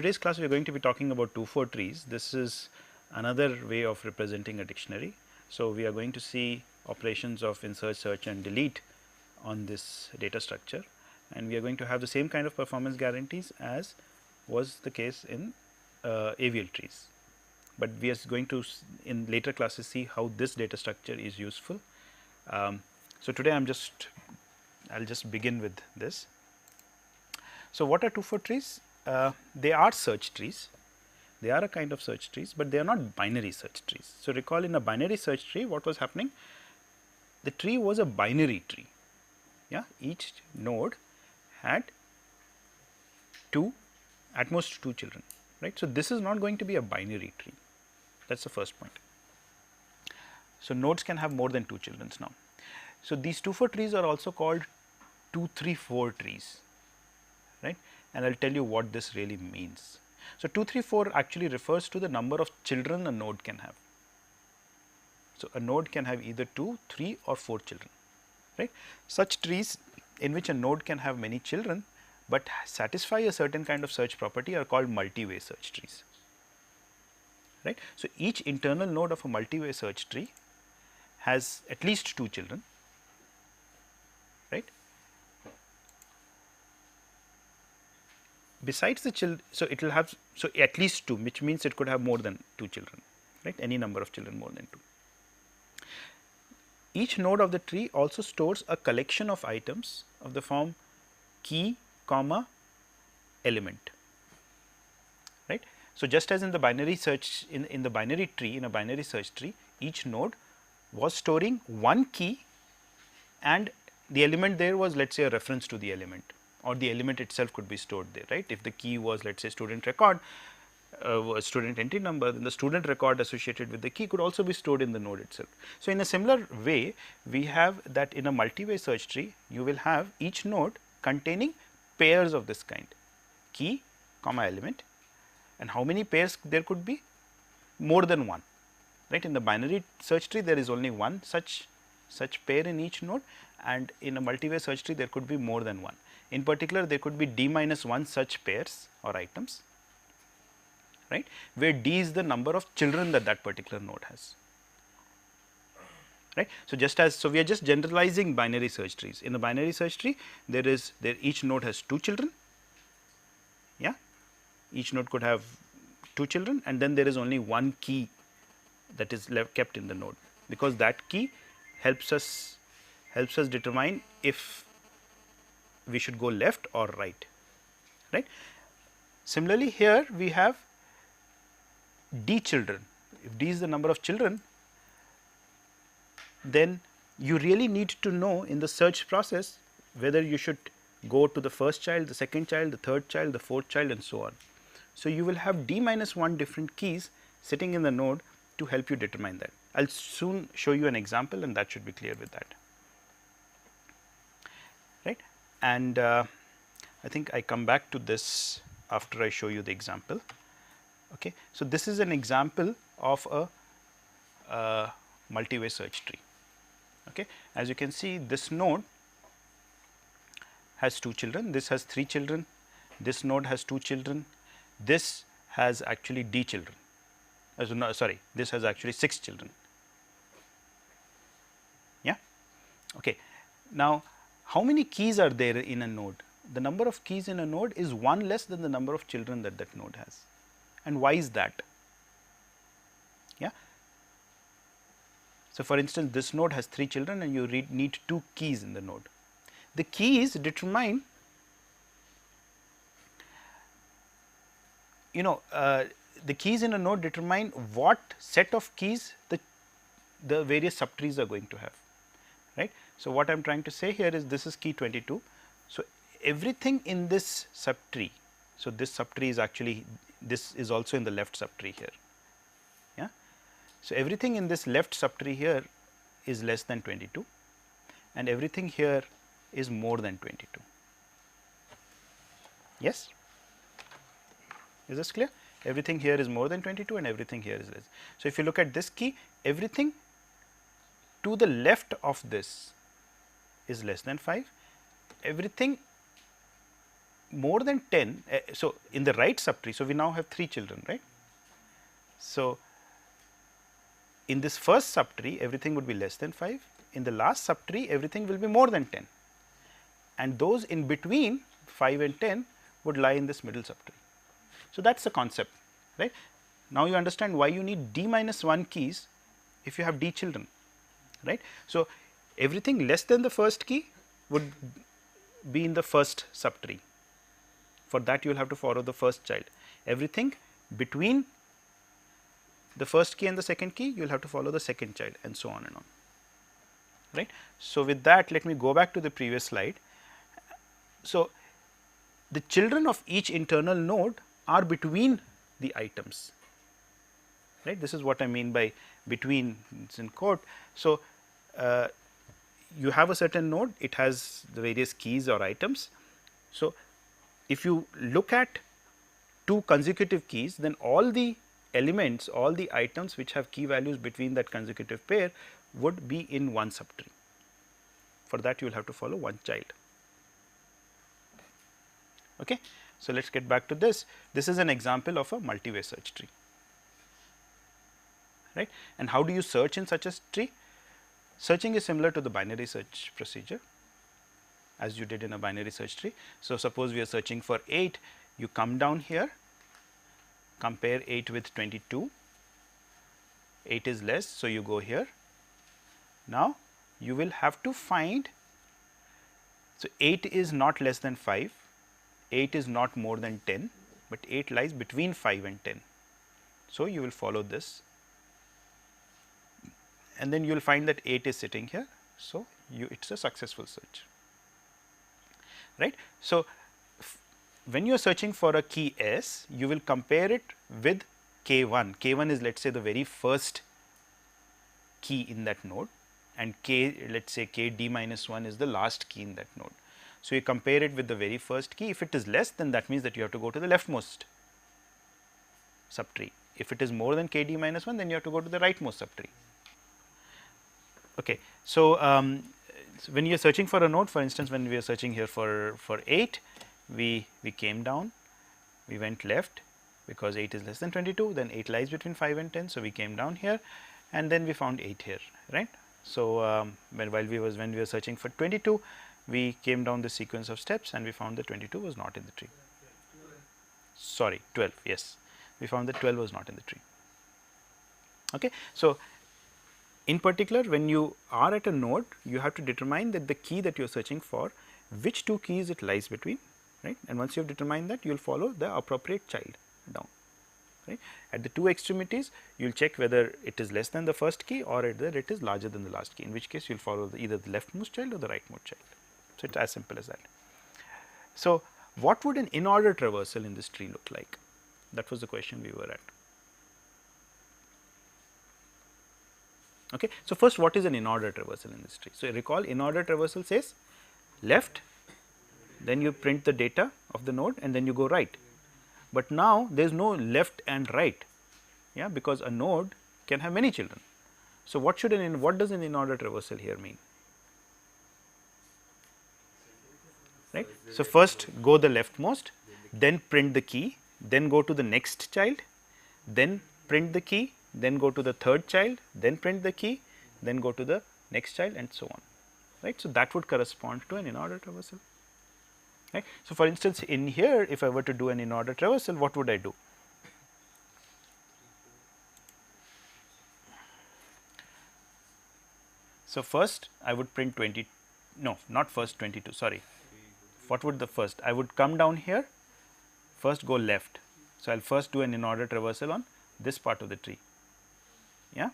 today's class we are going to be talking about 2-4 trees. This is another way of representing a dictionary. So, we are going to see operations of insert, search and delete on this data structure, and we are going to have the same kind of performance guarantees as was the case in AVL trees. But we are going to in later classes see how this data structure is useful. So, today I'll just begin with this. So, what are 2-4 trees? They are search trees. They are a kind of search trees, but they are not binary search trees. So, recall in a binary search tree what was happening? The tree was a binary tree. Yeah, each node had at most two children, right. So, this is not going to be a binary tree, that is the first point. So, nodes can have more than 2 children now. So, these 2-4 trees are also called 2-3-4 trees, right, and I will tell you what this really means. So, 2-3-4 actually refers to the number of children a node can have. So, a node can have either 2, 3 or 4 children, right. Such trees in which a node can have many children, but satisfy a certain kind of search property are called multi-way search trees, right. So, each internal node of a multi-way search tree has at least 2 children, right. Besides the children, so it will have at least 2, which means it could have more than 2 children, right, any number of children more than 2. Each node of the tree also stores a collection of items of the form key, comma, element, right. So, just as in the binary search in the binary tree, in a binary search tree, each node was storing one key and the element there was, let us say, a reference to the element, or the element itself could be stored there, right. If the key was, let us say, student record, student entry number, then the student record associated with the key could also be stored in the node itself. So, in a similar way, we have that in a multi-way search tree, you will have each node containing pairs of this kind, key, comma, element, and how many pairs there could be? More than one, right. In the binary search tree, there is only one such pair in each node, and in a multi-way search tree, there could be more than one. In particular, there could be d minus 1 such pairs or items, right, where d is the number of children that particular node has, right. So, we are just generalizing binary search trees. In a binary search tree, each node has 2 children, yeah, each node could have 2 children, and then there is only one key that is kept in the node, because that key helps us determine if we should go left or right, right. Similarly, here we have d children. If d is the number of children, then you really need to know in the search process whether you should go to the first child, the second child, the third child, the fourth child, and so on. So, you will have d minus 1 different keys sitting in the node to help you determine that. I will soon show you an example, and that should be clear with that, right. And I think I come back to this after I show you the example. Okay. So, this is an example of a multi-way search tree. Okay. As you can see, this node has 2 children, this has 3 children, this node has 2 children, this has actually d children, this has actually 6 children. Yeah. Okay. Now, how many keys are there in a node? The number of keys in a node is 1 less than the number of children that node has. And why is that? Yeah. So, for instance, this node has 3 children and you need 2 keys in the node. The keys determine, the keys in a node determine what set of keys the various subtrees are going to have, right. So, what I am trying to say here is this is key 22. So, everything in this subtree, so this subtree is actually, this is also in the left subtree here, yeah. So, everything in this left subtree here is less than 22 and everything here is more than 22, yes. Is this clear? Everything here is more than 22 and everything here is less. So, if you look at this key, everything to the left of this is less than 5, everything more than 10, so in the right subtree, so we now have 3 children, right. So, in this first subtree everything would be less than 5, in the last subtree everything will be more than 10, and those in between 5 and 10 would lie in this middle subtree. So, that is the concept, right. Now, you understand why you need d minus 1 keys if you have d children, right. So, everything less than the first key would be in the first subtree. For that, you will have to follow the first child. Everything between the first key and the second key, you will have to follow the second child, and so on and on, right. So, with that, let me go back to the previous slide. So, the children of each internal node are between the items, right. This is what I mean by between, it's in quote. So, you have a certain node, it has the various keys or items. So, if you look at 2 consecutive keys, then all the elements, all the items which have key values between that consecutive pair would be in one subtree. For that, you will have to follow one child. Okay. So, let us get back to this. This is an example of a multi-way search tree, right. And how do you search in such a tree? Searching is similar to the binary search procedure as you did in a binary search tree. So, suppose we are searching for 8, you come down here, compare 8 with 22, 8 is less. So, you go here. Now, you will have to find, so 8 is not less than 5, 8 is not more than 10, but 8 lies between 5 and 10. So, you will follow this, and then you will find that 8 is sitting here. So, it is a successful search, right. So, when you are searching for a key S, you will compare it with K1. K1 is, let us say, the very first key in that node, and K, let us say K d minus 1 is the last key in that node. So, you compare it with the very first key. If it is less, then that means that you have to go to the leftmost subtree. If it is more than K d minus 1, then you have to go to the rightmost subtree. Okay. So, when you are searching for a node, for instance, when we are searching here for 8, we came down, we went left because 8 is less than 22, then 8 lies between 5 and 10. So, we came down here, and then we found 8 here, right. So, when we were searching for 22, we came down the sequence of steps and we found that 22 was not in the tree. Sorry, 12, yes, we found that 12 was not in the tree. Okay. So, in particular, when you are at a node, you have to determine that the key that you are searching for, which 2 keys it lies between, right. And once you have determined that, you will follow the appropriate child down, right. At the 2 extremities, you will check whether it is less than the first key or whether it is larger than the last key, in which case you will follow either the leftmost child or the rightmost child. So, it is as simple as that. So, what would an in-order traversal in this tree look like? That was the question we were at. Okay. So, first, what is an in-order traversal in this tree? So, recall in-order traversal says left, then you print the data of the node, and then you go right. But now, there is no left and right, yeah, because a node can have many children. So, what does an in-order traversal here mean? Right. So, first go the leftmost, then print the key, then go to the next child, then print the key, then go to the third child, then print the key, then go to the next child, and so on, right. So, that would correspond to an in-order traversal, right. So, for instance, in here, if I were to do an in-order traversal, what would I do? So, first I would print 20, no, not first 22, sorry. What would the first? I would come down here, first go left. So, I will first do an in-order traversal on this part of the tree, yeah,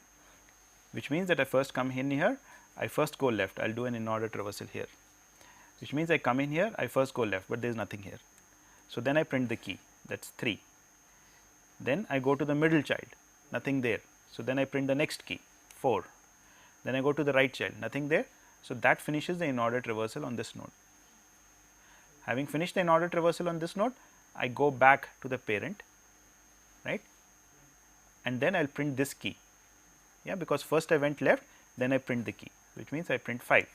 which means that I first come in here, I first go left, I will do an in-order traversal here, which means I come in here, I first go left, but there is nothing here. So, then I print the key, that is 3. Then I go to the middle child, nothing there. So, then I print the next key, 4. Then I go to the right child, nothing there. So, that finishes the in-order traversal on this node. Having finished the in-order traversal on this node, I go back to the parent, right, and then I will print this key, yeah, because first I went left, then I print the key, which means I print 5.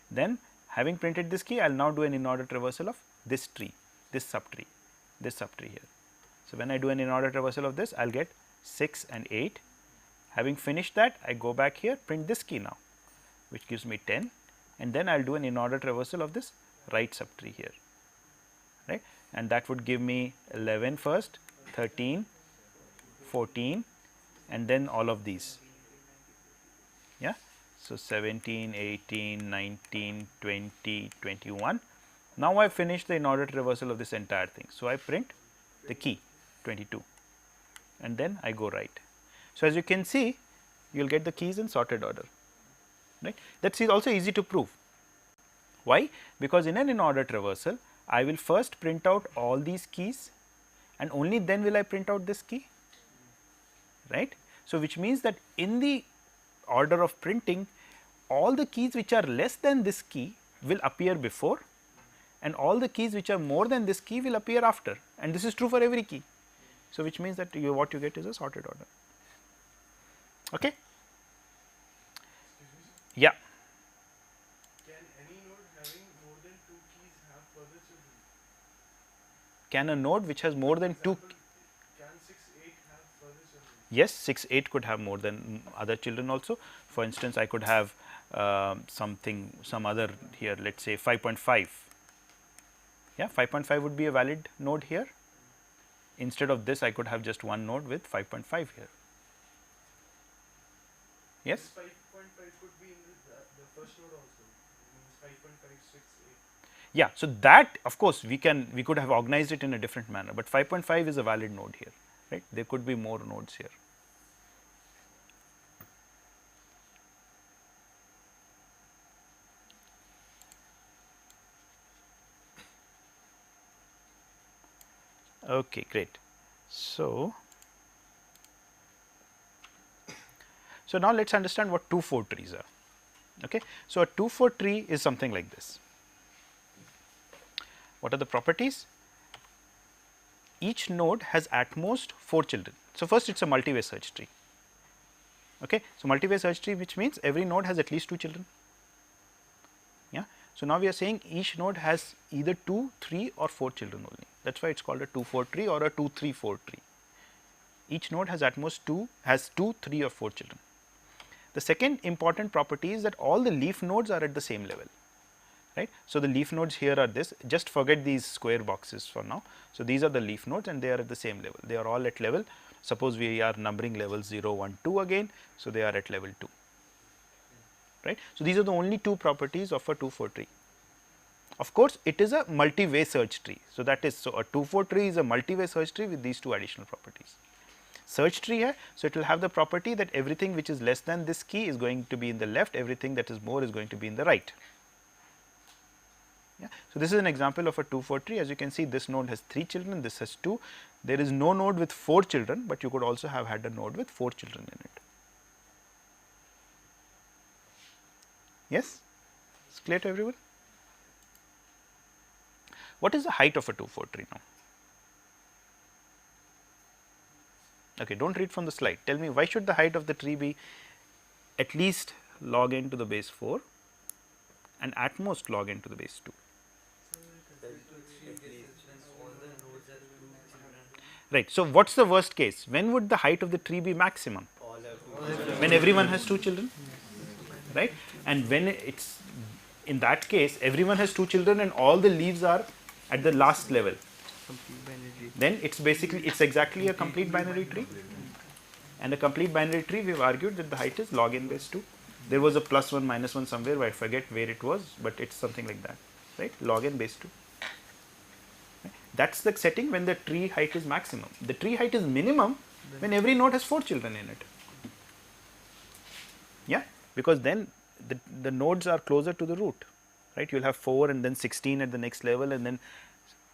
Then having printed this key, I will now do an in-order traversal of this tree, this subtree here. So, when I do an in-order traversal of this, I will get 6 and 8. Having finished that, I go back here, print this key now, which gives me 10, and then I will do an in-order traversal of this right subtree here, right, and that would give me 11 first, 13, 14, and then all of these. Yeah. So, 17, 18, 19, 20, 21. Now, I have finished the in-order traversal of this entire thing. So, I print the key 22 and then I go right. So, as you can see, you will get the keys in sorted order, right. That is also easy to prove. Why? Because in an in-order traversal, I will first print out all these keys and only then will I print out this key, right. So, which means that in the order of printing, all the keys which are less than this key will appear before and all the keys which are more than this key will appear after, and this is true for every key. So, which means that what you get is a sorted order. Okay. Yeah. Can any node having more than 2 keys have further children? Can a node which has more than For example, 2? Can 6, 8 have further children? Yes, 6, 8 could have more than other children also. For instance, I could have some other here, let us say 5.5. Yeah, 5.5 would be a valid node here. Instead of this, I could have just one node with 5.5 here. Yes? This 5.5 could be in the first node also. It means 5.5, 6, 8. Yeah, so that of course we could have organized it in a different manner, but 5.5 is a valid node here, right. There could be more nodes here. Okay, great. So now let us understand what 2-4 trees are. Okay. So, a 2-4 tree is something like this. What are the properties? Each node has at most 4 children. So, first it is a multi-way search tree. Okay. So, multi-way search tree, which means every node has at least 2 children. Yeah. So, now we are saying each node has either 2, 3 or 4 children only. That is why it is called a 2-4 tree or a 2-3-4 tree. Each node has at most 2, 3 or 4 children. The second important property is that all the leaf nodes are at the same level, right. So, the leaf nodes here are this, just forget these square boxes for now. So, these are the leaf nodes and they are at the same level, they are all at level, suppose we are numbering levels 0, 1, 2 again. So, they are at level 2, right. So, these are the only two properties of a 2-4 tree. Of course, it is a multi-way search tree. So, that is, so a 2-4 tree is a multi-way search tree with these two additional properties. Search tree here, so it will have the property that everything which is less than this key is going to be in the left, everything that is more is going to be in the right. Yeah. So, this is an example of a 2-4 tree. As you can see, this node has 3 children, this has 2. There is no node with 4 children, but you could also have had a node with 4 children in it. Yes, it's clear to everyone. What is the height of a 2-4 tree now? Okay, do not read from the slide. Tell me, why should the height of the tree be at least log n to the base 4 and at most log n to the base 2? Right. So, what is the worst case? When would the height of the tree be maximum? When everyone has 2 children, right? And when it is in that case, everyone has 2 children and all the leaves are at the last level. Then it's basically, it's exactly a complete binary tree, and a complete binary tree we have argued that the height is log n base 2. There was a +1 -1 somewhere, I forget where it was, but it's something like that, right, log n base 2. That's the setting when the tree height is maximum. The tree height is minimum when every node has 4 children in it. Yeah, because then the nodes are closer to the root, right. You will have 4 and then 16 at the next level, and then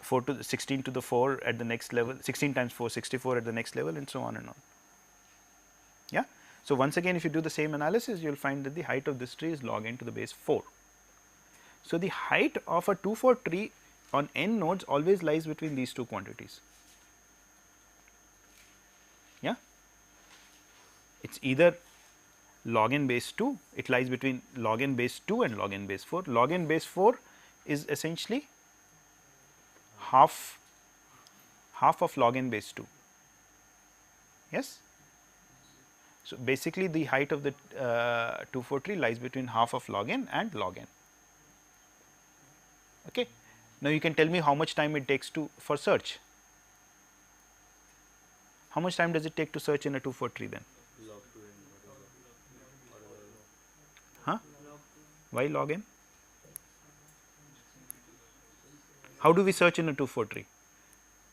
4 to the 16 to the 4 at the next level, 16 times 4, 64 at the next level, and so on and on. Yeah. So, once again, if you do the same analysis, you will find that the height of this tree is log n to the base 4. So, the height of a 2-4 tree on n nodes always lies between these two quantities. Yeah. It is either log n base 2, it lies between log n base 2 and log n base 4. Log n base 4 is essentially half of log n base 2. Yes. So, basically the height of the 243 lies between half of log n and log n. Okay. Now, you can tell me how much time it takes for search. How much time does it take to search in a 243 then? Huh? Why log n? How do we search in a 243?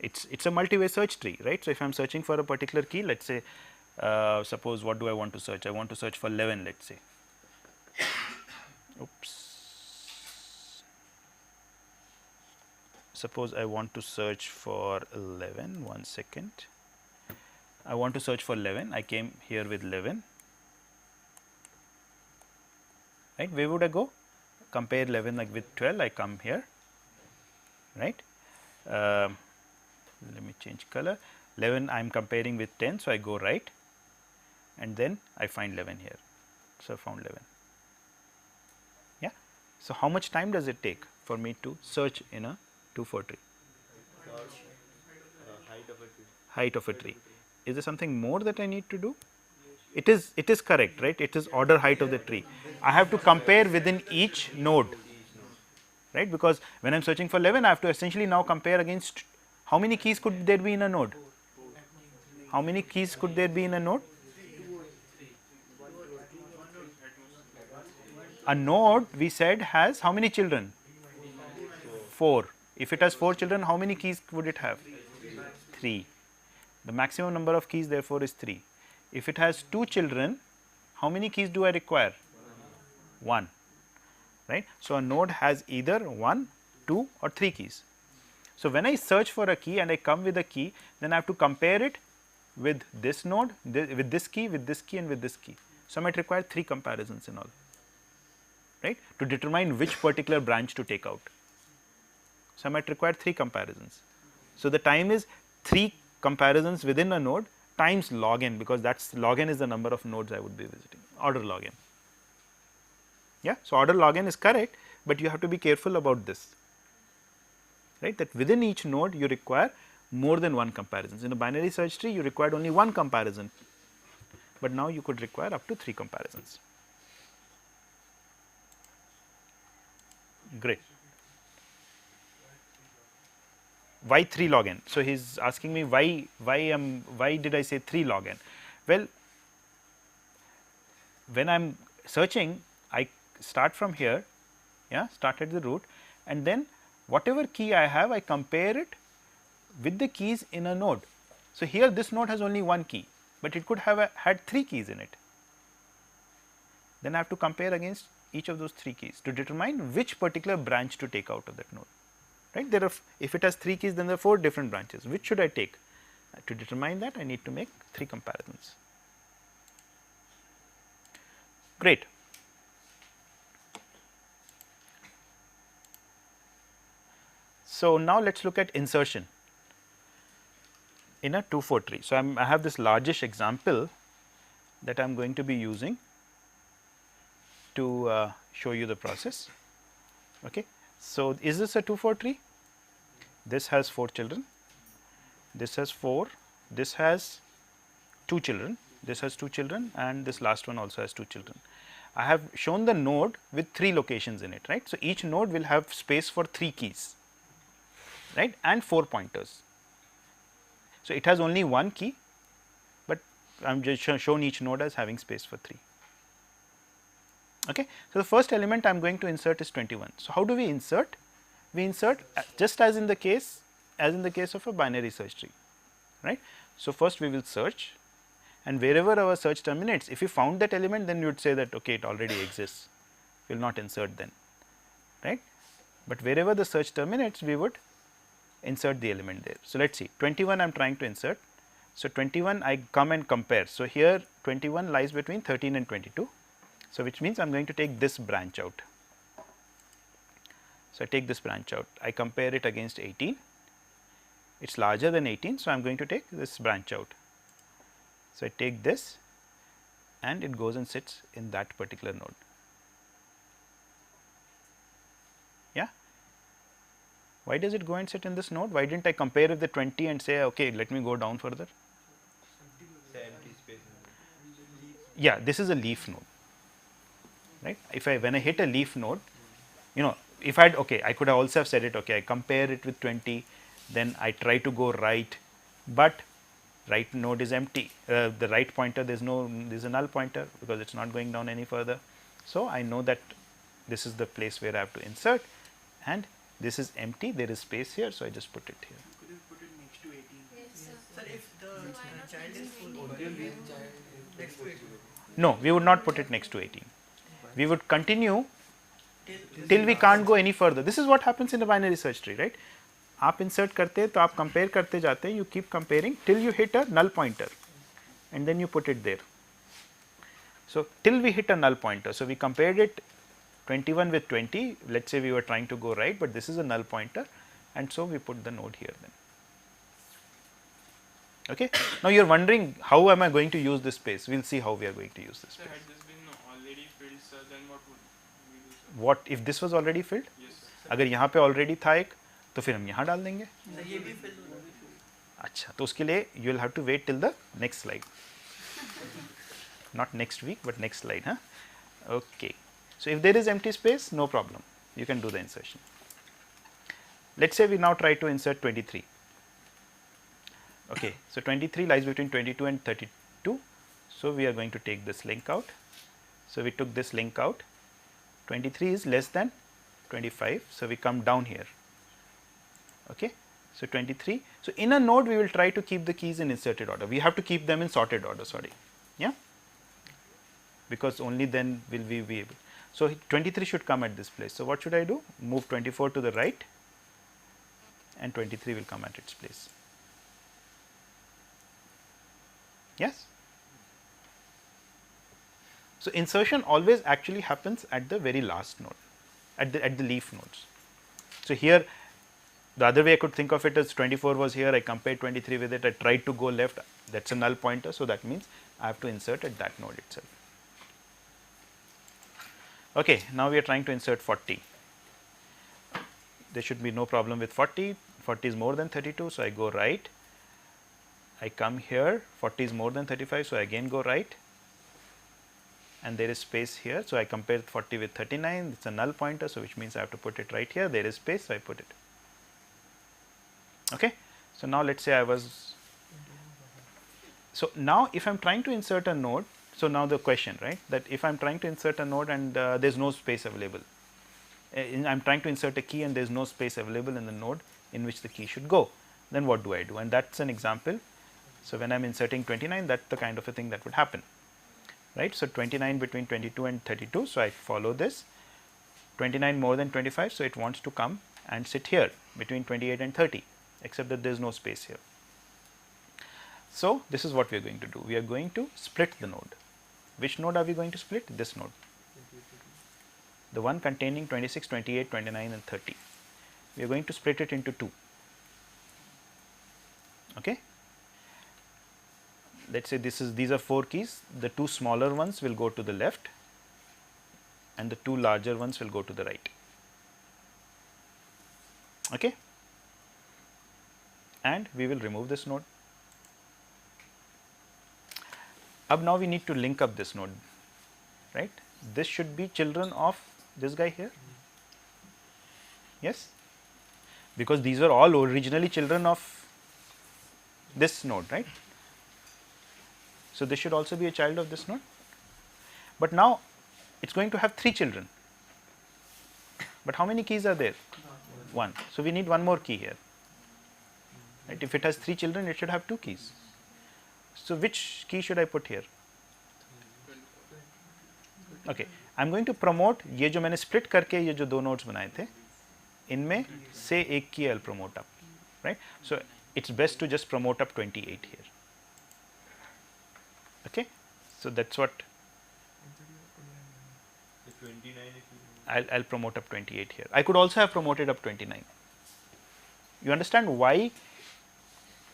It's a multi-way search tree, right? So, if I am searching for a particular key, let us say suppose what do I want to search? I want to search for 11, let us say. Oops. Suppose I want to search for 11, 1 second. I want to search for 11, I came here with 11, right? Where would I go? Compare 11 like with 12, I come here, right? Let me change color. 11 I am comparing with 10, so I go right, and then I find 11 here. So, I found 11. Yeah. So, how much time does it take for me to search in a 243? Height of a tree. Is there something more that I need to do? It is correct, right? It is order height of the tree. I have to compare within each node, right? Because when I am searching for 11, I have to essentially now compare against how many keys could there be in a node? How many keys could there be in a node? A node, we said, has how many children? 4. If it has 4 children, how many keys would it have? 3. The maximum number of keys therefore is 3. If it has 2 children, how many keys do I require? 1, right. So, a node has either 1, 2 or 3 keys. So, when I search for a key and I come with a key, then I have to compare it with this node, with this key, with this key and with this key. So, I might require 3 comparisons in all, right, to determine which particular branch to take out. So, I might require 3 comparisons. So, the time is 3 comparisons within a node times log n, because that is log n is the number of nodes I would be visiting, order log n. Yeah. So, order log n is correct, but you have to be careful about this, right, that within each node you require more than one comparisons. In a binary search tree you required only one comparison, but now you could require up to 3 comparisons. Great. Why 3 log n? So, he is asking me why did I say 3 log n? Well, when I am searching, I start from here, yeah, start at the root, and then whatever key I have, I compare it with the keys in a node. So, here this node has only one key, but it could have had 3 keys in it. Then I have to compare against each of those 3 keys to determine which particular branch to take out of that node. Right? There are, if it has 3 keys, then there are 4 different branches. Which should I take? To determine that, I need to make 3 comparisons. Great. So, now let us look at insertion in a 243. So, I have this largish example that I am going to be using to show you the process. Okay. So, is this a 243? This has 4 children, this has 4, this has 2 children, this has 2 children, and this last one also has 2 children. I have shown the node with 3 locations in it, right. So, each node will have space for 3 keys, right, and 4 pointers. So, it has only one key, but I am just shown each node as having space for 3. Okay. So, the first element I am going to insert is 21. So, how do we insert? We insert just as in the case of a binary search tree, right. So, first we will search, and wherever our search terminates, if we found that element, then you would say that okay, it already exists, we will not insert then, right. But wherever the search terminates, we would insert the element there. So, let us see, 21 I am trying to insert. So, 21 I come and compare. So, here 21 lies between 13 and 22. So, which means I am going to take this branch out. So, I take this branch out, I compare it against 18, it is larger than 18. So, I am going to take this branch out. So, I take this and it goes and sits in that particular node. Yeah. Why does it go and sit in this node? Why didn't I compare with the 20 and say, okay, let me go down further? The empty space. Yeah, this is a leaf node, right? If I, when I hit a leaf node, you know, if I had, okay, I could have also have said it, okay, I compare it with 20, then I try to go right, but right node is empty. The right pointer, there's a null pointer because it's not going down any further. So I know that this is the place where I have to insert, and this is empty. There is space here, so I just put it here. Could you put it next to 18? Yes, sir. Sir, if the child is full, next to 18. No, we would not put it next to 18. We would continue till we can't go any further. This is what happens in a binary search tree, right? आप insert करते हैं तो आप compare करते जाते हैं, you keep comparing till you hit a null pointer and then you put it there. So till we hit a null pointer, so we compared it 21 with 20, let's say we were trying to go right, but this is a null pointer, and so we put the node here then. Okay. Now you are wondering, how am I going to use this space? We will see how we are going to use this Sir, space. had this been already filled, sir, then what would we do, sir? What if this was already filled? Yes, sir. अगर यहाँ पे already था एक, तो फिर हम यहाँ डाल देंगे. सर ये भी fill होना भी अच्छा, तो उसके लिए you will have to wait till the next slide. Not next week, but next slide, huh? Okay. So if there is empty space, no problem. You can do the insertion. Let's say we now try to insert 23. Okay, so 23 lies between 22 and 32. So we are going to take this link out. So we took this link out. 23 is less than 25. So we come down here. Okay, so 23. So in a node, we will try to keep the keys in inserted order. We have to keep them in sorted order, sorry. Yeah, because only then will we be able. So 23 should come at this place. So what should I do? Move 24 to the right, and 23 will come at its place. Yes. So insertion always actually happens at the very last node, at the leaf nodes. So here, the other way I could think of it as 24 was here, I compared 23 with it, I tried to go left, that's a null pointer, so that means I have to insert at that node itself. Okay, now we are trying to insert 40. There should be no problem with 40. 40 is more than 32, so I go right. I come here, 40 is more than 35, so I again go right. And there is space here, so I compare 40 with 39. It's a null pointer, so which means I have to put it right here. There is space, so I put it. Okay. So now let's say I was. So now if I'm trying to insert a node, so now the question, right, that if I'm trying to insert a node and there's no space available, I'm trying to insert a key and there's no space available in the node in which the key should go, then what do I do? And that's an example. So when I'm inserting 29, that's the kind of a thing that would happen, right? So 29 between 22 and 32, so I follow this. 29 more than 25, so it wants to come and sit here between 28 and 30, except that there's no space here. So this is what we are going to do. We are going to split the node. Which node are we going to split? This node. The one containing 26, 28, 29 and 30. We are going to split it into two. Okay. Let's say these are 4 keys. The 2 smaller ones will go to the left and the 2 larger ones will go to the right. Okay. And we will remove this node. Now we need to link up this node, right? This should be children of this guy here. Yes, because these are all originally children of this node, right? So this should also be a child of this node. But now it's going to have 3 children. But how many keys are there? 1. So we need one more key here. Right? If it has 3 children, it should have 2 keys. So which key should I put here? Okay, I'm going to promote ये जो मैंने split करके ये जो 2 nodes बनाए थे, इनमें से एक की I'll promote up, right? So it's best to just promote up 28 here. Okay, so that's what The 29 if you I'll promote up 28 here. I could also have promoted up 29. You understand why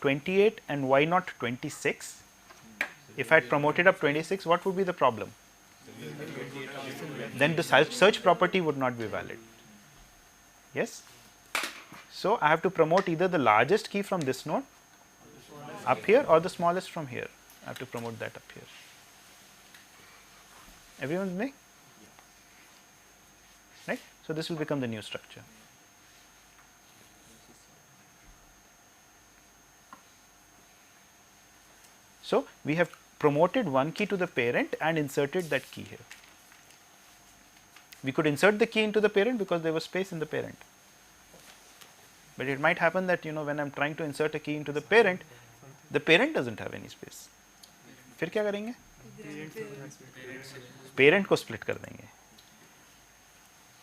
28 and why not 26? If I had promoted up 26, what would be the problem? Then the search property would not be valid. Yes? So, I have to promote either the largest key from this node up here or the smallest from here. I have to promote that up here. Everyone with me? Right? So, this will become the new structure. So, we have promoted one key to the parent and inserted that key here. We could insert the key into the parent because there was space in the parent. But it might happen that when I am trying to insert a key into the parent does not have any space. फिर क्या करेंगे? Parent को split कर देंगे.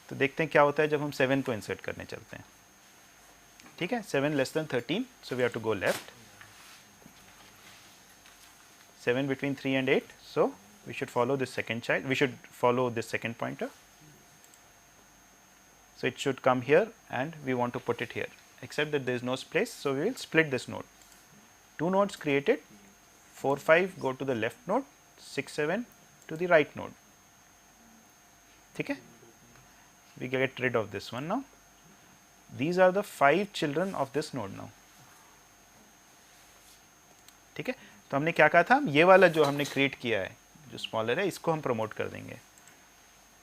तो देखते हैं क्या होता है जब हम 7 को इंसर्ट करने चलते हैं. ठीक है, 7 less than 13, so we have to go left. 7 between 3 and 8, so we should follow this second child, we should follow this second pointer. So it should come here and we want to put it here, except that there is no space, so we will split this node. 2 nodes created, 4, 5 go to the left node, 6, 7 to the right node. Okay? We get rid of this one now. These are the 5 children of this node now. ठीक है, तो हमने क्या कहा था, ये वाला जो हमने क्रिएट किया है जो स्मॉलर है इसको हम प्रमोट कर देंगे.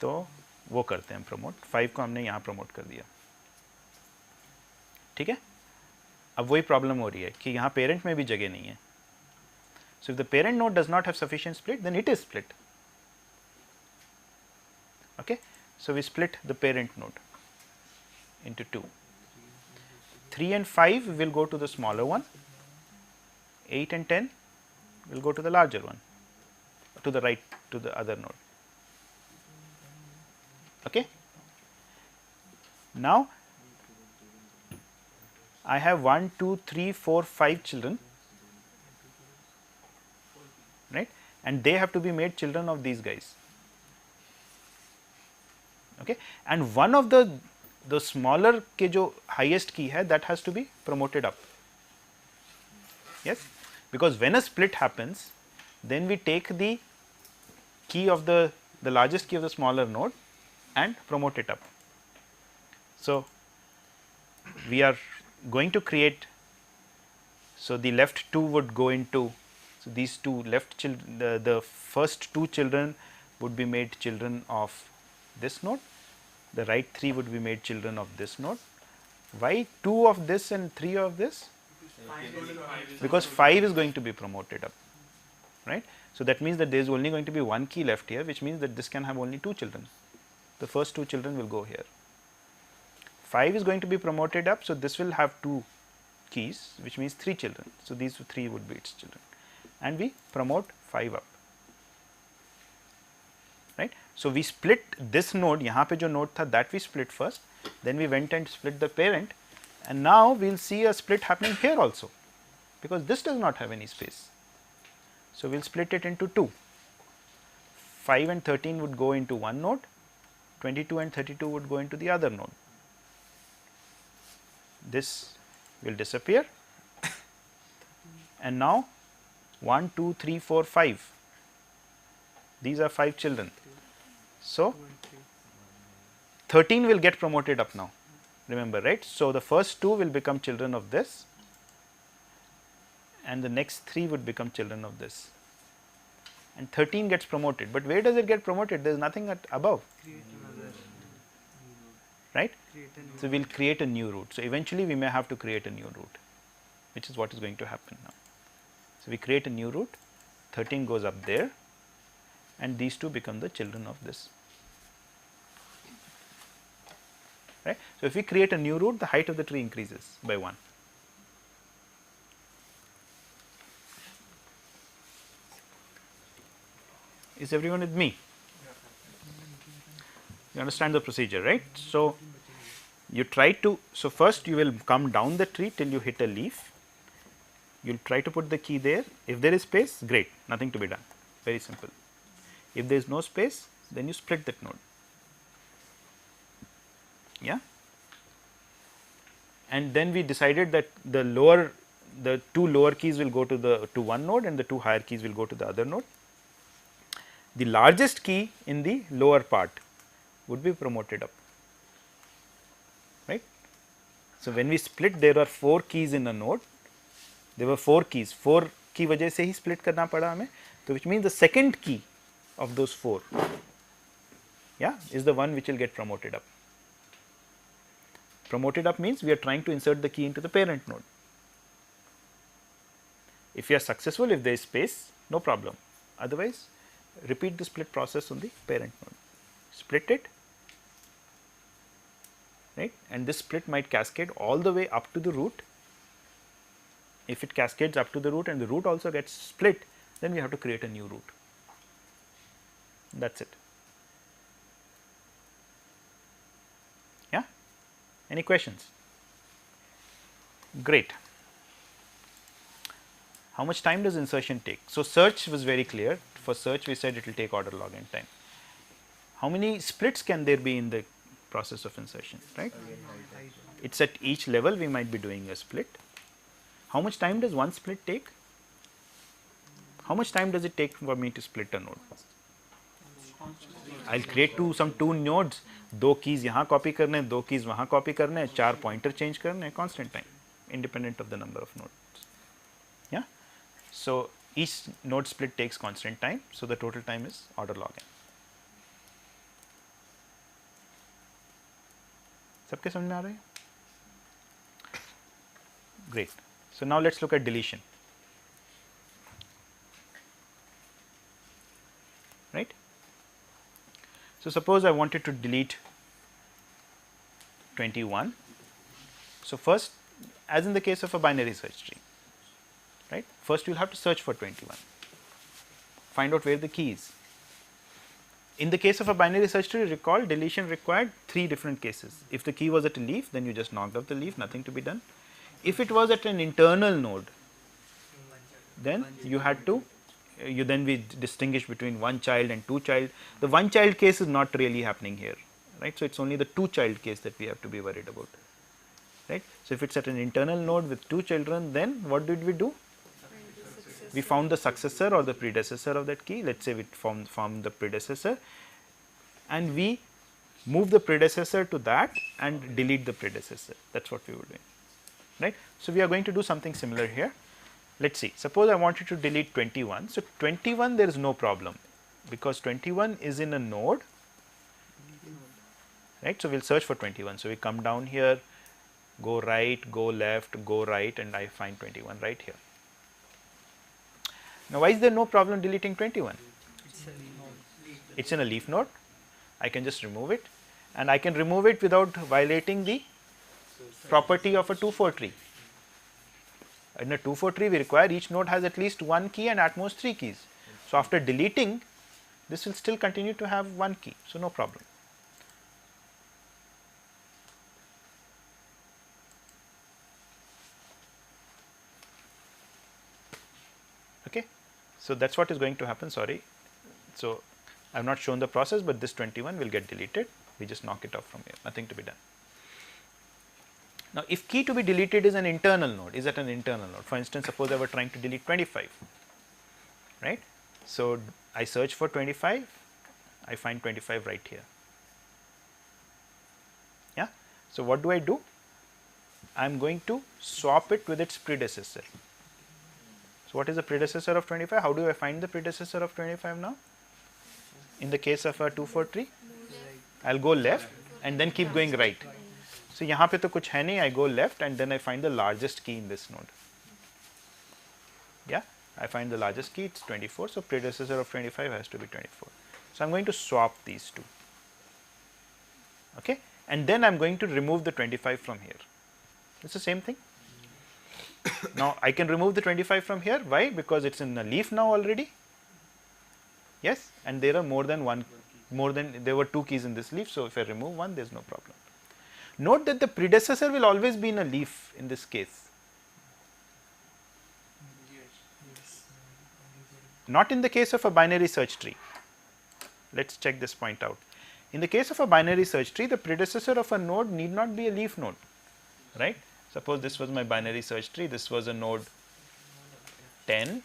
तो वो करते हैं प्रमोट. 5 को हमने यहाँ प्रमोट कर दिया. ठीक है, अब वही प्रॉब्लम हो रही है कि यहाँ पेरेंट में भी जगह नहीं है. So if the parent node does not have sufficient split, then it is split. Okay, so we split the parent node into 2. 3 and 5 will go to the smaller one. 8 and 10 will go to the larger one, to the right, to the other node. Okay. Now I have 1, 2, 3, 4, 5 children, right, and they have to be made children of these guys. Okay, and one of the smaller के जो highest key है that has to be promoted up. Yes, because when a split happens, then we take the key of the largest key of the smaller node and promote it up. So we are going to create, so the left 2 would go into, so these two left children, the first 2 children would be made children of this node, the right 3 would be made children of this node. Why 2 of this and 3 of this? Because 5 is going to be promoted up, right. So that means that there is only going to be one key left here, which means that this can have only 2 children. The first 2 children will go here. 5 is going to be promoted up, so this will have 2 keys, which means 3 children. So these 3 would be its children, and we promote 5 up, right. So we split this node, यहाँ पे जो node था that we split first, then we went and split the parent, and now we will see a split happening here also, because this does not have any space. So we will split it into 2. 5 and 13 would go into one node, 22 and 32 would go into the other node. This will disappear, and now 1, 2, 3, 4, 5. These are 5 children. So 13 will get promoted up now. Remember, right? So the first 2 will become children of this, and the next 3 would become children of this, and 13 gets promoted. But where does it get promoted? There is nothing at above, right? So we will create a new root. So eventually we may have to create a new root, which is what is going to happen now. So we create a new root, 13 goes up there, and these 2 become the children of this, right. So if we create a new root, the height of the tree increases by 1. Is everyone with me? You understand the procedure, right? So you try to, so first you will come down the tree till you hit a leaf. You will try to put the key there. If there is space, great, nothing to be done, very simple. If there is no space, then you split that node. Yeah. And then we decided that the 2 lower keys will go to one node, and the 2 higher keys will go to the other node. The largest key in the lower part would be promoted up, right. So, when we split, there are 4 keys in a node. There were 4 keys, 4 की वजह से ही split करना पड़ा हमें. So, which means the second key of those 4, yeah, is the one which will get promoted up. Promoted up means we are trying to insert the key into the parent node. If you are successful, if there is space, no problem. Otherwise, repeat the split process on the parent node. Split it, right, and this split might cascade all the way up to the root. If it cascades up to the root and the root also gets split, then we have to create a new root. That is it. Yeah? Any questions? Great. How much time does insertion take? So, search was very clear. For search, we said it will take order log n time. How many splits can there be in the process of insertion, right? It's at each level we might be doing a split. How much time does one split take? How much time does it take for me to split a node? I'll create some two nodes, 2 keys यहाँ copy करने हैं, 2 keys वहाँ copy करने हैं, 4 pointer change करने हैं, constant time, independent of the number of nodes. Yeah. So, each node split takes constant time. So, the total time is order log n. सबके समझ में आ रहा है? Great. So, now let us look at deletion. Right. So, suppose I wanted to delete 21. So, first, as in the case of a binary search tree, right, first you will have to search for 21, find out where the key is. In the case of a binary search tree, recall deletion required 3 different cases. If the key was at a leaf, then you just knocked off the leaf, nothing to be done. If it was at an internal node, then you had to, we distinguish between 1 child and 2 child. The 1 child case is not really happening here, right. So, it is only the 2 child case that we have to be worried about, right. So, if it is at an internal node with 2 children, then what did we do? We found the successor or the predecessor of that key. Let us say we found the predecessor, and we move the predecessor to that and delete the predecessor. That is what we were doing, right. So, we are going to do something similar here. Let us see, suppose I wanted to delete 21. So, 21 there is no problem, because 21 is in a node, right. So, we will search for 21. So, we come down here, go right, go left, go right, and I find 21 right here. Now, why is there no problem deleting 21? It is in a leaf node. I can just remove it, and I can remove it without violating the property of a 2-4 tree. In a 2-4 tree, we require each node has at least 1 key and at most 3 keys. So, after deleting, this will still continue to have 1 key. So, no problem. Okay. So, that is what is going to happen, sorry. So, I have not shown the process, but this 21 will get deleted. We just knock it off from here, nothing to be done. Now, if key to be deleted is an internal node, is at an internal node, for instance, suppose I were trying to delete 25, right. So, I search for 25, I find 25 right here. Yeah. So, what do? I am going to swap it with its predecessor. So, what is the predecessor of 25? How do I find the predecessor of 25 now? In the case of a 2-4 tree, I will go left and then keep going right. So, यहाँ पे तो कुछ है नहीं, I go left and then I find the largest key in this node. Yeah, I find the largest key, it is 24. So, predecessor of 25 has to be 24. So, I am going to swap these two, okay, and then I am going to remove the 25 from here. It is the same thing. Now, I can remove the 25 from here. Why? Because it is in a leaf now already. Yes, and there are there were 2 keys in this leaf. So, if I remove one, there is no problem. Note that the predecessor will always be in a leaf in this case. Not in the case of a binary search tree. Let us check this point out. In the case of a binary search tree, the predecessor of a node need not be a leaf node, right. Suppose this was my binary search tree, this was a node 10,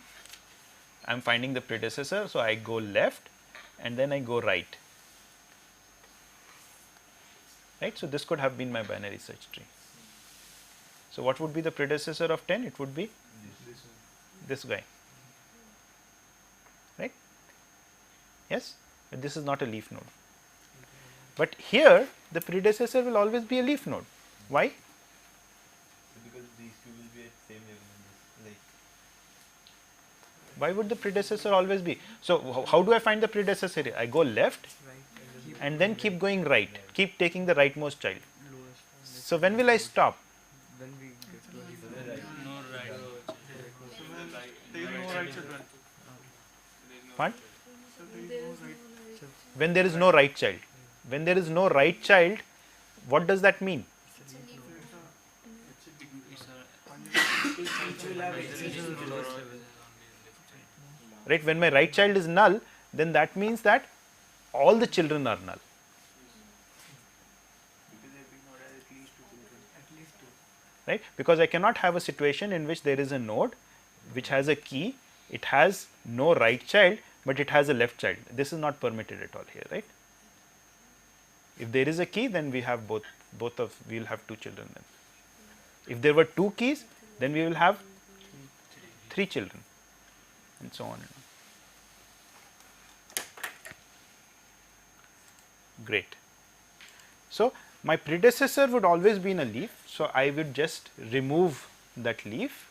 I am finding the predecessor. So, I go left and then I go right, right. So, this could have been my binary search tree. So, what would be the predecessor of 10? It would be this guy, right? Yes, but this is not a leaf node. But here the predecessor will always be a leaf node. Why? Because these two will be at same level in this. Like Why would the predecessor always be? So, how do I find the predecessor here? I go left and then keep going right, keep taking the rightmost child. So, when will I stop? When we get to a leaf No right. There is no right children. What? So there is no right. When there is no right child. When there is no right child, what does that mean? Right, when my right child is null, then that means that all the children are null. Right, because I cannot have a situation in which there is a node which has a key, it has no right child, but it has a left child. This is not permitted at all here, right? If there is a key, then we have we will have two children then. If there were two keys, then we will have three children, and so on. Great. So, my predecessor would always be in a leaf. So, I would just remove that leaf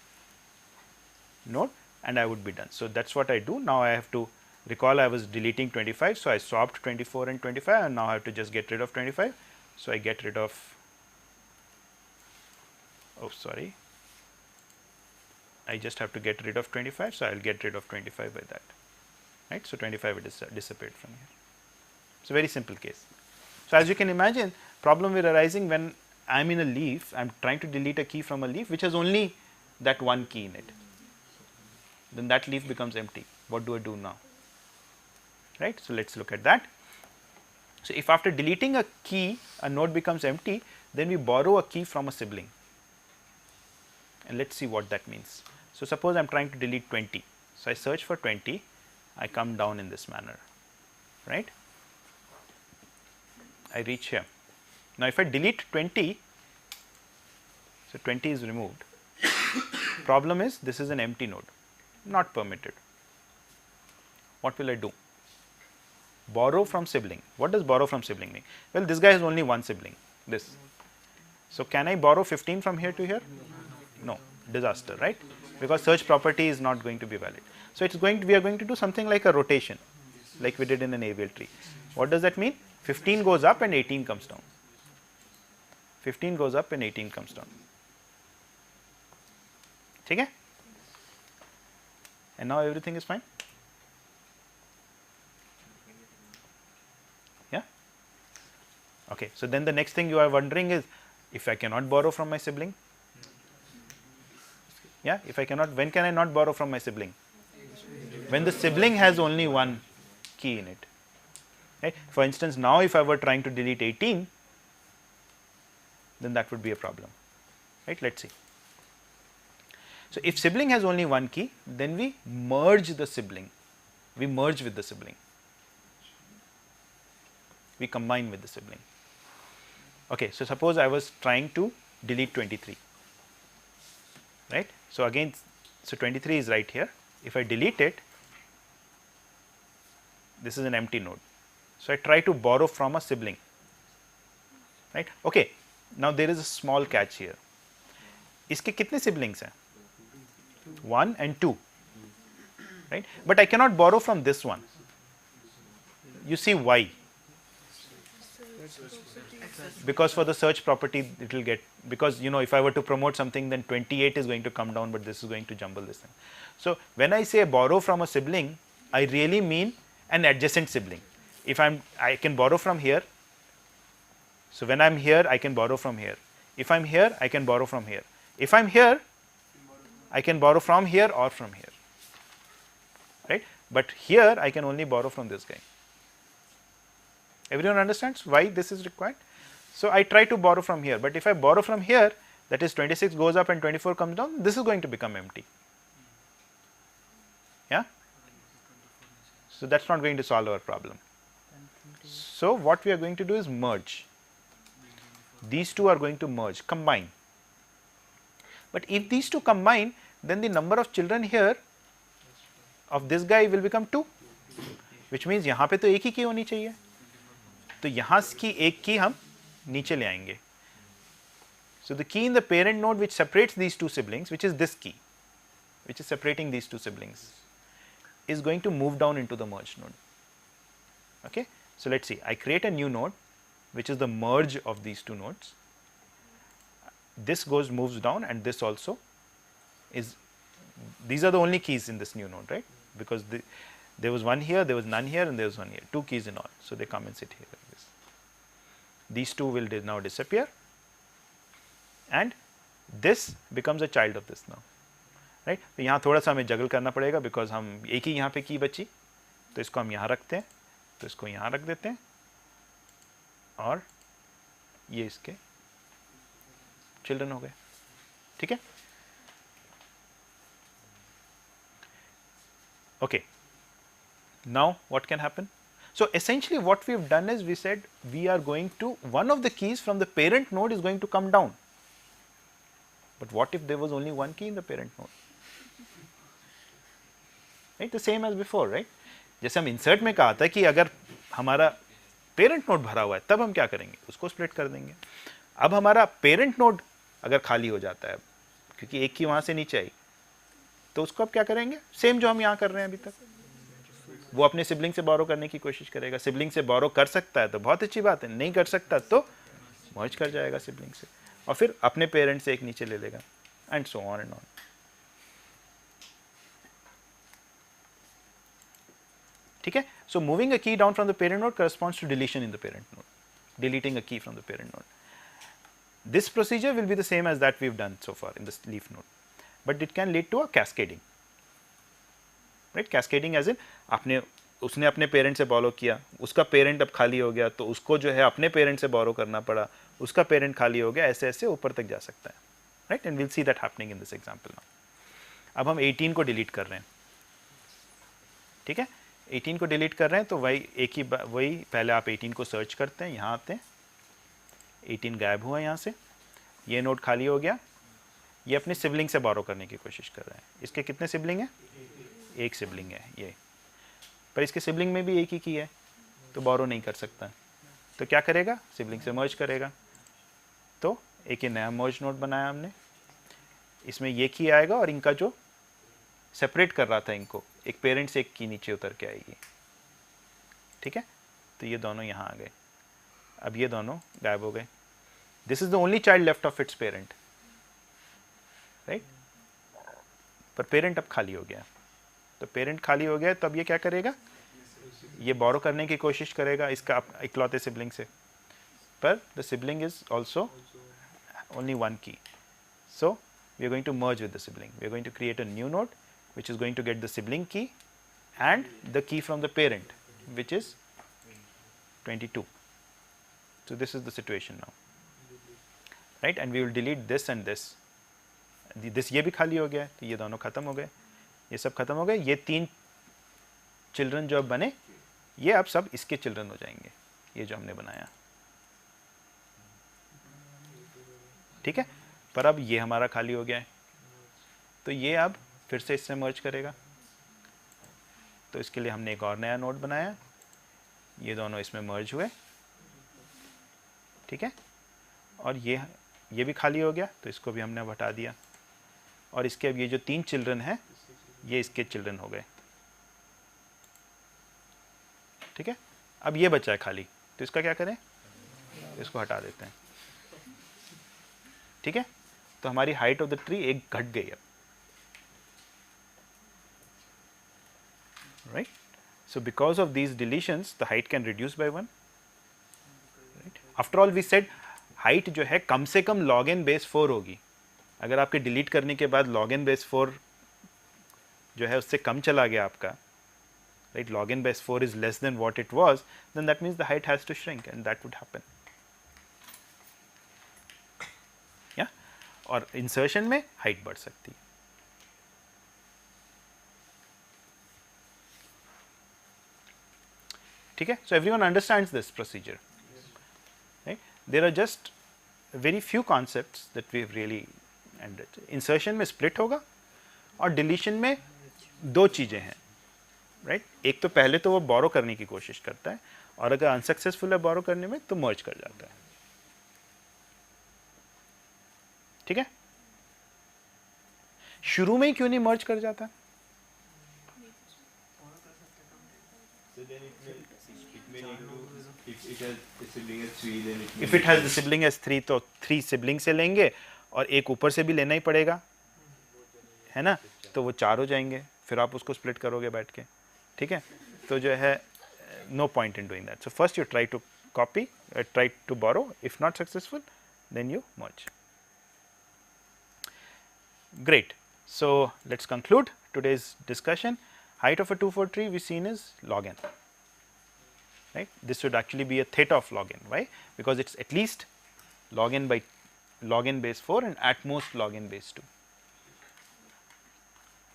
node and I would be done. So, that is what I do. Now, I have to recall I was deleting 25. So, I swapped 24 and 25 and now I have to just get rid of 25. So, I get rid of, oh sorry, I just have to get rid of 25. So, I will get rid of 25 by that, right. So, 25 will dissipate from here. It's a very simple case. So, as you can imagine, problem will arising when I am in a leaf, I am trying to delete a key from a leaf which has only that one key in it. Then that leaf becomes empty. What do I do now? Right. So, let us look at that. So, if after deleting a key, a node becomes empty, then we borrow a key from a sibling, and let us see what that means. So, suppose I am trying to delete 20. So, I search for 20, I come down in this manner, right. I reach here. Now, if I delete 20, so 20 is removed. Problem is this is an empty node, not permitted. What will I do? Borrow from sibling. What does borrow from sibling mean? Well, this guy has only one sibling, this. So, can I borrow 15 from here to here? No, disaster, right? Because search property is not going to be valid. So, it is going to, we are going to do something like a rotation, like we did in an avial tree. What does that mean? 15 goes up and 18 comes down. 15 goes up and 18 comes down. Okay? And now everything is fine? Yeah? Okay. So, then the next thing you are wondering is, if I cannot borrow from my sibling? Yeah, if I cannot, when can I not borrow from my sibling? When the sibling has only one key in it. Right. For instance, now if I were trying to delete 18, then that would be a problem, right. Let us see. So, if sibling has only one key, then we merge the sibling, we merge with the sibling, we combine with the sibling. Okay. So, suppose I was trying to delete 23, right. So, again, so 23 is right here. If I delete it, this is an empty node. So, I try to borrow from a sibling, right. Okay. Now, there is a small catch here. इसके कितने siblings हैं? 1 and 2, right. But I cannot borrow from this one. You see why? Because for the search property it will get, because you know, if I were to promote something, then 28 is going to come down, but this is going to jumble this thing. So, when I say borrow from a sibling, I really mean an adjacent sibling. If I can borrow from here. So, when I am here, I can borrow from here. If I am here, I can borrow from here. If I am here, I can borrow from here or from here, right. But here I can only borrow from this guy. Everyone understands why this is required? So, I try to borrow from here, but if I borrow from here, that is 26 goes up and 24 comes down, this is going to become empty. Yeah. So, that is not going to solve our problem. So, what we are going to do is merge. These two are going to merge, combine. But if these two combine, then the number of children here of this guy will become 2, which means यहाँ पे तो एक ही की होनी चाहिए, तो यहाँ की एक की हम नीचे ले आएंगे. So the key in the parent node which separates these two siblings, which is this key, which is separating these two siblings, is going to move down into the merge node. Okay, so let's see. I create a new node, which is the merge of these two nodes. This moves down, and this also is. These are the only keys in this new node, right? Because there was one here, there was none here, and there was one here. 2 keys in all, so they come and sit here like this. These two will now disappear, and this becomes a child of this now, right? तो यहाँ थोड़ा सा हमें जगल करना पड़ेगा, because हम एक ही यहाँ पे की बची, तो इसको हम यहाँ रखते हैं, तो इसको यहाँ रख देते हैं, और ये इसके चिल्ड्रन हो गए. ठीक है. Okay. Now what can happen? So essentially what we have done is we said we are going to, one of the keys from the parent node is going to come down. But what if there was only one key in the parent node? Right, the same as before, right? जैसे हम insert में कहा था कि अगर हमारा parent node भरा हुआ है तब हम क्या करेंगे, उसको split कर देंगे. अब हमारा parent node अगर खाली हो जाता है क्योंकि एक की वहां से नीचे आई, तो उसको अब क्या करेंगे, सेम जो हम यहाँ कर रहे हैं अभी तक, वो अपने सिबलिंग से बोरो करने की कोशिश करेगा. सिबलिंग से बोरो कर सकता है तो बहुत अच्छी बात है, नहीं कर सकता तो मर्ज कर जाएगा सिबलिंग से, और फिर अपने पेरेंट से एक नीचे ले लेगा, and so on and on. ठीक है. सो मूविंग अ की down from the parent node corresponds to deletion in the parent node, deleting a key from the parent node. This procedure will be the same as that we've done so far in this leaf node, but it can lead to a cascading, right? Cascading as in उसने अपने parent से बोरो किया, उसका parent अब खाली हो गया, तो उसको जो है अपने पेरेंट से बोरो करना पड़ा, उसका पेरेंट खाली हो गया, ऐसे ऐसे ऊपर तक जा सकता है, right? And will see that happening in this example now. अब हम 18 को डिलीट कर रहे हैं. ठीक है. 18 को डिलीट कर रहे हैं, तो वही पहले आप 18 को सर्च करते हैं, यहाँ आते हैं, 18 गायब हुआ यहाँ से, ये नोड खाली हो गया, ये अपने सिबलिंग से बोरो करने की कोशिश कर रहा है. इसके कितने सिबलिंग हैं? एक सिबलिंग है ये, पर इसके सिबलिंग में भी एक ही की है, तो बोरो नहीं कर सकता, तो क्या करेगा, सिबलिंग से मर्ज करेगा. तो एक ये नया मर्ज नोड बनाया हमने, इसमें ये की आएगा और इनका जो सेपरेट कर रहा था इनको, एक पेरेंट से एक की नीचे उतर के आएगी. ठीक है. तो ये दोनों यहाँ आ गए, अब ये दोनों गायब हो गए. This is the only child left of its parent, right? पर पेरेंट अब खाली हो गया, तो पेरेंट खाली हो गया, तो अब ये क्या करेगा, ये बोरो करने की कोशिश करेगा इसका इकलौते सिबलिंग से, पर the sibling is also only one key. So we are going to merge with the sibling, we are going to create a new node which is going to get the sibling key and the key from the parent, which is 22. So this is the situation now, right? And we will delete this and this. This ये भी खाली हो गया, तो ये दोनों खत्म हो गए, ये सब खत्म हो गए. ये 3 चिल्ड्रन जो अब बने, ये अब सब इसके चिल्ड्रन हो जाएंगे, ये जो हमने बनाया. ठीक है. पर अब ये हमारा खाली हो गया है, तो ये अब फिर से इससे मर्ज करेगा, तो इसके लिए हमने एक और नया नोड बनाया, ये दोनों इसमें मर्ज हुए. ठीक है. और ये भी खाली हो गया, तो इसको भी हमने अब हटा दिया, और इसके अब ये जो 3 चिल्ड्रन हैं, ये इसके चिल्ड्रन हो गए. ठीक है. अब ये बचा है खाली, तो इसका क्या करें, इसको हटा देते हैं. ठीक है. तो हमारी हाइट ऑफ द ट्री एक घट गई अब, right? So because of these deletions, the height can reduce by 1. Right? After all, we said height जो है कम से कम log n base 4 होगी. अगर आपके डिलीट करने के बाद log n base 4 जो है उससे कम चला गया आपका, right? Log n base 4 is less than what it was, then that means the height has to shrink, and that would happen. Yeah? और insertion में height बढ़ सकती है. ठीक है. So everyone understands this procedure, right? There are just very few concepts that we have really and insertion में split होगा और डिलीशन में दो चीज़ें हैं, राइट एक तो पहले तो वो बोरो करने की कोशिश करता है और अगर अनसक्सेसफुल है बोरो करने में तो मर्ज कर जाता है, ठीक है। शुरू में ही क्यों नहीं मर्ज कर जाता? If it has the sibling age 3 तो 3 सिबलिंग से लेंगे और एक ऊपर से भी लेना ही पड़ेगा, है ना, तो वो 4 हो जाएंगे, फिर आप उसको स्प्लिट करोगे बैठ के, ठीक है। तो जो है no point in doing that, so first you try to copy, try to borrow, if not successful then you merge. Great. So let's conclude today's discussion. Height of a 2-4 tree we've seen is log n, right. This should actually be a theta of log n. Why? Because it's at least log n by log n base 4 and at most log n base 2,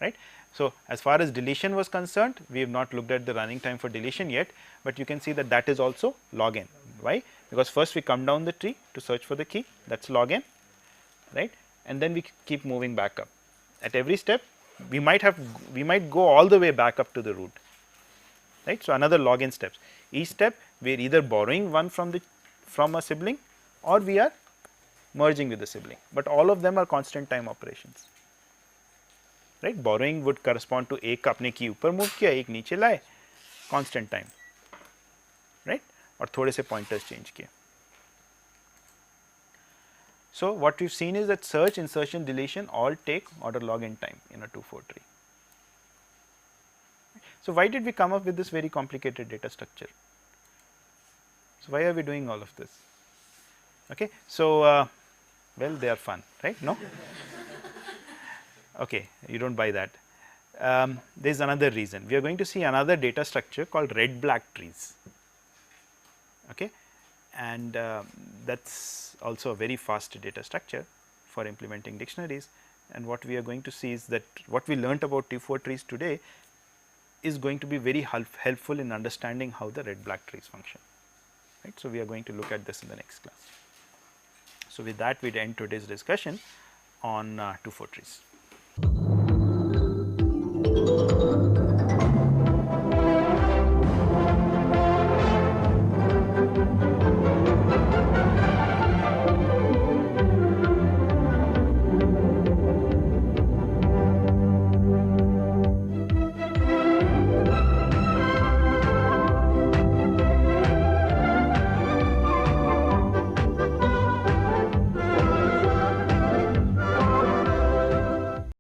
right. So as far as deletion was concerned, we have not looked at the running time for deletion yet, but you can see that that is also log n. Why? Because first we come down the tree to search for the key, that's log n, right, and then we keep moving back up. At every step we might go all the way back up to the root, right. So another log n steps. Each step we are either borrowing one from a sibling or we are merging with the sibling, but all of them are constant time operations, right. Borrowing would correspond to एक अपने की ऊपर move किया, एक नीचे लाए, constant time, right, और थोड़े से pointers change किए. So what we've seen is that search, insertion, deletion all take order log n time in a 2-4 tree. So why did we come up with this very complicated data structure? So why are we doing all of this? Okay, so well, they are fun, right? No? Okay, you don't buy that. There is another reason. We are going to see another data structure called red-black trees. Okay, and that's also a very fast data structure for implementing dictionaries. And what we are going to see is that what we learnt about 2-4 trees today is going to be very helpful in understanding how the red-black trees function, right. So we are going to look at this in the next class. So with that we end today's discussion on 2-4 trees.